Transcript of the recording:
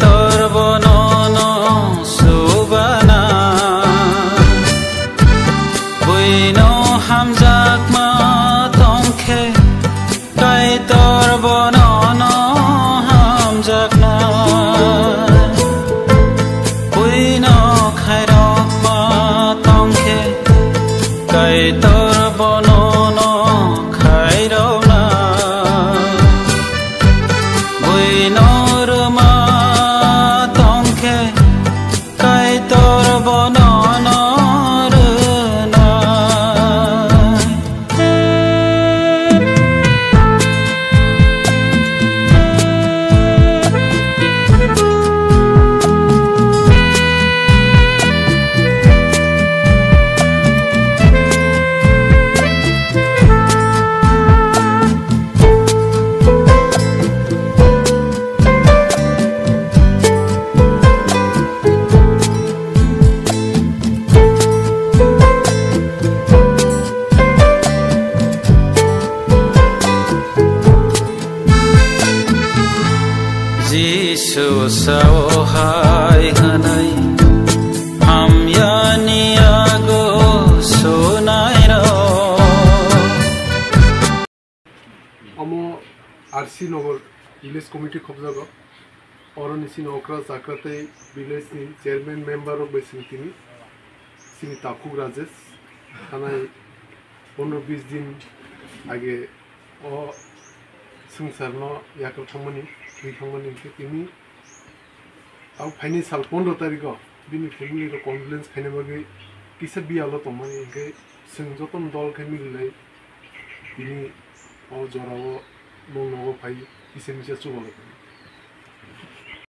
তোর বনন সুবানা বুইনো হামজাক মা তংখে কাই তোর বনন হামজাক না বুইনো খাইরক মা তংখে কাই তোর বনন খাইরক না বুইনো Jisu sawhai hanai hamyani ago sunai ro Amo RC Nogor Village Committee khobjago Oronisi Nokra Zakrate Village ni Chairman Member of Besintini Sini Taku Rajesh Hanai 15-20 din age o sungsarno yakal thangmani thangmani timi au financial 15 tariko bini family ro condolence khaine bage kisa bialo tomani ke sungjoton dol ke milai bini o jorao mongno phai kisa misa chubalo